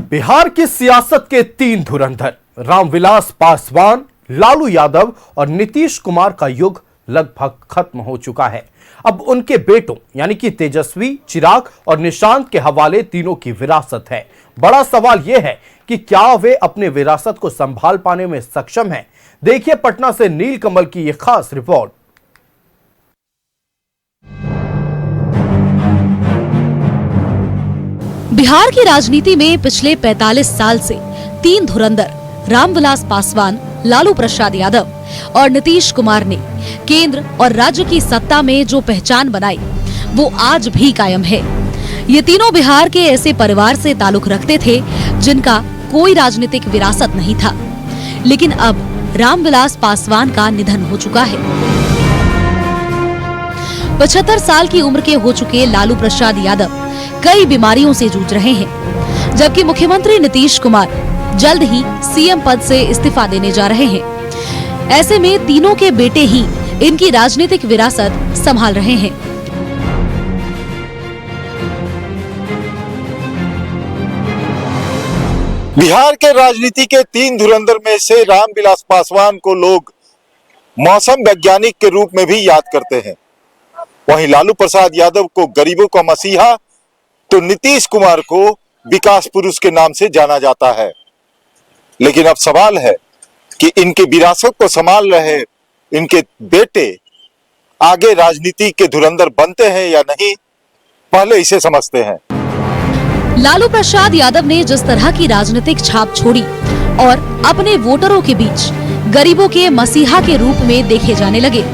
बिहार की सियासत के तीन धुरंधर रामविलास पासवान, लालू यादव और नीतीश कुमार का युग लगभग खत्म हो चुका है। अब उनके बेटों यानी कि तेजस्वी, चिराग और निशांत के हवाले तीनों की विरासत है। बड़ा सवाल यह है कि क्या वे अपने विरासत को संभाल पाने में सक्षम हैं? देखिए पटना से नीलकमल की यह खास रिपोर्ट। बिहार की राजनीति में पिछले 45 साल से तीन धुरंधर रामविलास पासवान, लालू प्रसाद यादव और नीतीश कुमार ने केंद्र और राज्य की सत्ता में जो पहचान बनाई वो आज भी कायम है। ये तीनों बिहार के ऐसे परिवार से ताल्लुक रखते थे जिनका कोई राजनीतिक विरासत नहीं था, लेकिन अब रामविलास पासवान का निधन हो चुका है। 75 साल की उम्र के हो चुके लालू प्रसाद यादव कई बीमारियों से जूझ रहे हैं, जबकि मुख्यमंत्री नीतीश कुमार जल्द ही सीएम पद से इस्तीफा देने जा रहे हैं। ऐसे में तीनों के बेटे ही इनकी राजनीतिक विरासत संभाल रहे हैं। बिहार के राजनीति के तीन धुरंधर में से रामविलास पासवान को लोग मौसम वैज्ञानिक के रूप में भी याद करते हैं। वहीं लालू प्रसाद यादव को गरीबों का मसीहा तो नीतीश कुमार को विकास पुरुष के नाम से जाना जाता है। लेकिन अब सवाल है कि इनके विरासत को संभाल रहे इनके बेटे आगे राजनीति के धुरंधर बनते हैं या नहीं, पहले इसे समझते हैं। लालू प्रसाद यादव ने जिस तरह की राजनीतिक छाप छोड़ी और अपने वोटरों के बीच गरीबों के मसीहा के रूप में देखे जाने लगे।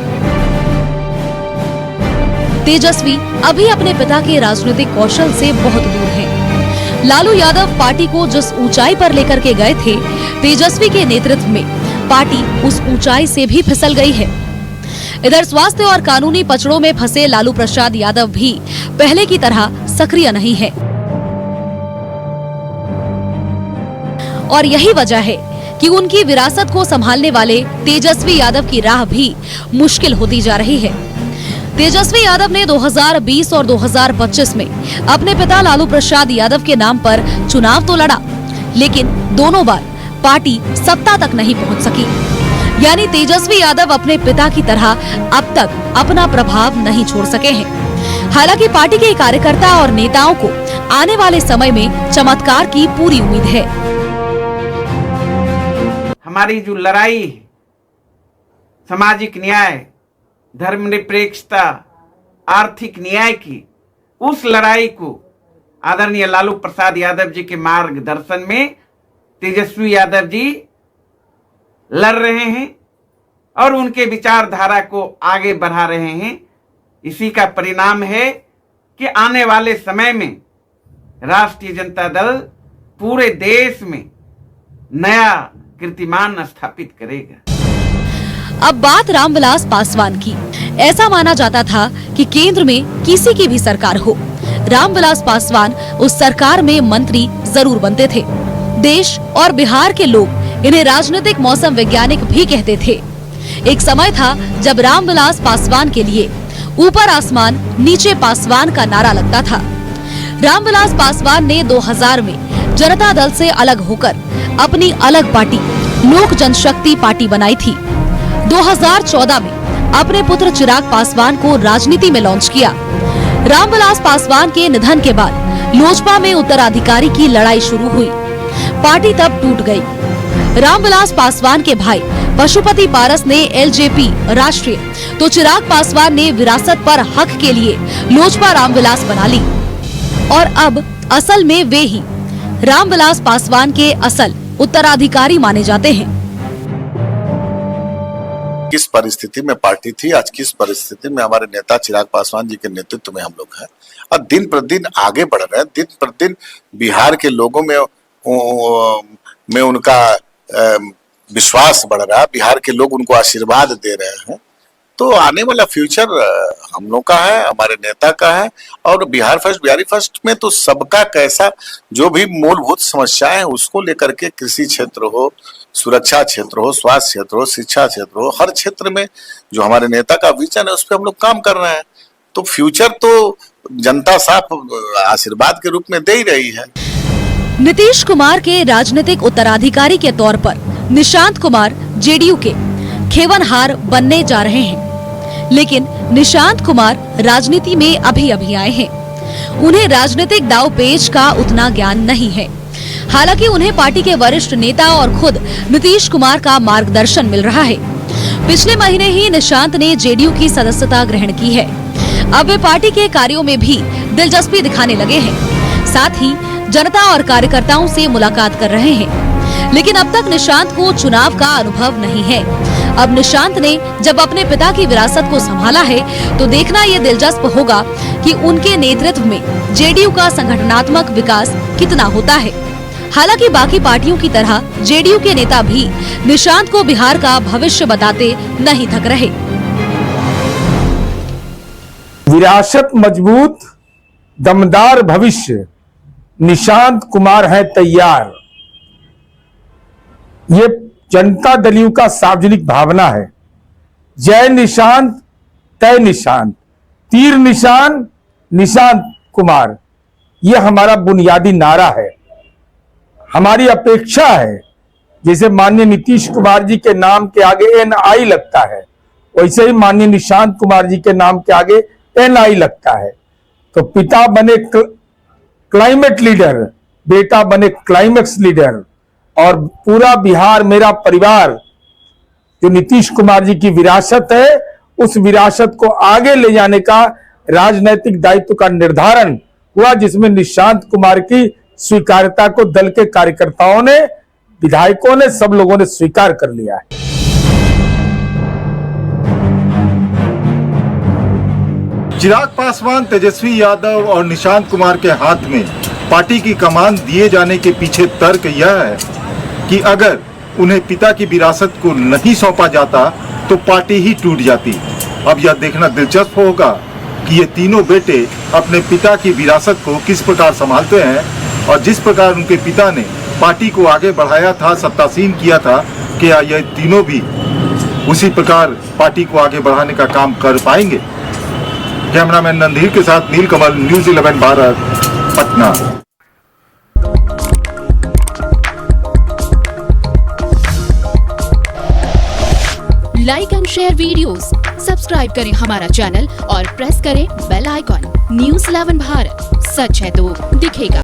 तेजस्वी अभी अपने पिता के राजनीतिक कौशल से बहुत दूर हैं। लालू यादव पार्टी को जिस ऊंचाई पर लेकर के गए थे, तेजस्वी के नेतृत्व में पार्टी उस ऊंचाई से भी फिसल गई है। इधर स्वास्थ्य और कानूनी पचड़ों में फंसे लालू प्रसाद यादव भी पहले की तरह सक्रिय नहीं है और यही वजह है कि उनकी विरासत को संभालने वाले तेजस्वी यादव की राह भी मुश्किल होती जा रही है। तेजस्वी यादव ने 2020 और 2025 में अपने पिता लालू प्रसाद यादव के नाम पर चुनाव तो लड़ा, लेकिन दोनों बार पार्टी सत्ता तक नहीं पहुंच सकी। यानी तेजस्वी यादव अपने पिता की तरह अब तक अपना प्रभाव नहीं छोड़ सके हैं। हालांकि पार्टी के कार्यकर्ता और नेताओं को आने वाले समय में चमत्कार की पूरी उम्मीद है। हमारी जो लड़ाई सामाजिक न्याय, धर्मनिरपेक्षता, आर्थिक न्याय की, उस लड़ाई को आदरणीय लालू प्रसाद यादव जी के मार्गदर्शन में तेजस्वी यादव जी लड़ रहे हैं और उनके विचारधारा को आगे बढ़ा रहे हैं। इसी का परिणाम है कि आने वाले समय में राष्ट्रीय जनता दल पूरे देश में नया कीर्तिमान स्थापित करेगा। अब बात रामविलास पासवान की। ऐसा माना जाता था कि केंद्र में किसी की भी सरकार हो, रामविलास पासवान उस सरकार में मंत्री जरूर बनते थे। देश और बिहार के लोग इन्हें राजनीतिक मौसम वैज्ञानिक भी कहते थे। एक समय था जब रामविलास पासवान के लिए ऊपर आसमान नीचे पासवान का नारा लगता था। रामविलास पासवान ने 2000 में जनता दल से अलग होकर अपनी अलग पार्टी लोक जनशक्ति पार्टी बनाई थी। 2014 में अपने पुत्र चिराग पासवान को राजनीति में लॉन्च किया। रामविलास पासवान के निधन के बाद लोजपा में उत्तराधिकारी की लड़ाई शुरू हुई। पार्टी तब टूट गई। रामविलास पासवान के भाई पशुपति पारस ने एलजेपी राष्ट्रीय तो चिराग पासवान ने विरासत पर हक के लिए लोजपा रामविलास बना ली और अब असल में वे ही रामविलास पासवान के असल उत्तराधिकारी माने जाते हैं। किस परिस्थिति में पार्टी थी, आज किस परिस्थिति में हमारे नेता चिराग पासवान जी के नेतृत्व में हम लोग हैं और दिन प्रतिदिन आगे बढ़ रहे हैं। दिन प्रतिदिन बिहार के लोगों में उनका विश्वास बढ़ रहा है, बिहार के लोग उनको आशीर्वाद दे रहे हैं। तो आने वाला फ्यूचर हम लोग का है, हमारे नेता का है और बिहार फर्स्ट, बिहारी फर्स्ट में तो सबका कैसा जो भी मूलभूत समस्याएं हैं उसको लेकर के, कृषि क्षेत्र हो, सुरक्षा क्षेत्र हो, स्वास्थ्य क्षेत्र हो, शिक्षा क्षेत्र हो, हर क्षेत्र में जो हमारे नेता का विजन है उस पर हम लोग काम कर रहे हैं। तो फ्यूचर तो जनता साफ आशीर्वाद के रूप में दे ही रही है। नीतीश कुमार के राजनीतिक उत्तराधिकारी के तौर पर निशांत कुमार जेडीयू के खेवनहार बनने जा रहे हैं। लेकिन निशांत कुमार राजनीति में अभी आए हैं। उन्हें राजनीतिक दांवपेच का उतना ज्ञान नहीं है। हालांकि उन्हें पार्टी के वरिष्ठ नेता और खुद नीतीश कुमार का मार्गदर्शन मिल रहा है। पिछले महीने ही निशांत ने जेडीयू की सदस्यता ग्रहण की है। अब वे पार्टी के कार्यों में भी दिलचस्पी दिखाने लगे हैं। साथ ही जनता और कार्यकर्ताओं से मुलाकात कर रहे हैं। लेकिन अब तक निशांत को चुनाव का अनुभव नहीं है। अब निशांत ने जब अपने पिता की विरासत को संभाला है तो देखना ये दिलचस्प होगा कि उनके नेतृत्व में जेडीयू का संगठनात्मक विकास कितना होता है। हालांकि बाकी पार्टियों की तरह जेडीयू के नेता भी निशांत को बिहार का भविष्य बताते नहीं थक रहे। विरासत मजबूत, दमदार भविष्य, निशांत कुमार है तैयार। ये जनता दलियों का सार्वजनिक भावना है। जय निशांत तय निशांत, तीर निशान निशांत कुमार, ये हमारा बुनियादी नारा है। हमारी अपेक्षा है जैसे माननीय नीतीश कुमार जी के नाम के आगे NI लगता है, वैसे ही माननीय निशांत कुमार जी के नाम के आगे NI लगता है। तो पिता बने क्लाइमेट लीडर, बेटा बने क्लाइमेक्स लीडर, और पूरा बिहार मेरा परिवार जो नीतीश कुमार जी की विरासत है, उस विरासत को आगे ले जाने का राजनैतिक दायित्व का निर्धारण हुआ, जिसमें निशांत कुमार की स्वीकार्यता को दल के कार्यकर्ताओं ने, विधायकों ने, सब लोगों ने स्वीकार कर लिया है। चिराग पासवान, तेजस्वी यादव और निशांत कुमार के हाथ में पार्टी की कमान दिए जाने के पीछे तर्क यह है कि अगर उन्हें पिता की विरासत को नहीं सौंपा जाता तो पार्टी ही टूट जाती। अब यह देखना दिलचस्प होगा कि ये तीनों बेटे अपने पिता की विरासत को किस प्रकार संभालते हैं, और जिस प्रकार उनके पिता ने पार्टी को आगे बढ़ाया था, सत्तासीन किया था, क्या ये तीनों भी उसी प्रकार पार्टी को आगे बढ़ाने का काम कर पाएंगे। कैमरामैन नंदीर के साथ Neelkamal, news 11 Bharat, Patna. Like and share videos, subscribe करें हमारा चैनल और प्रेस करें बेल आइकॉन। न्यूज़ 11 भारत, सच है तो दिखेगा।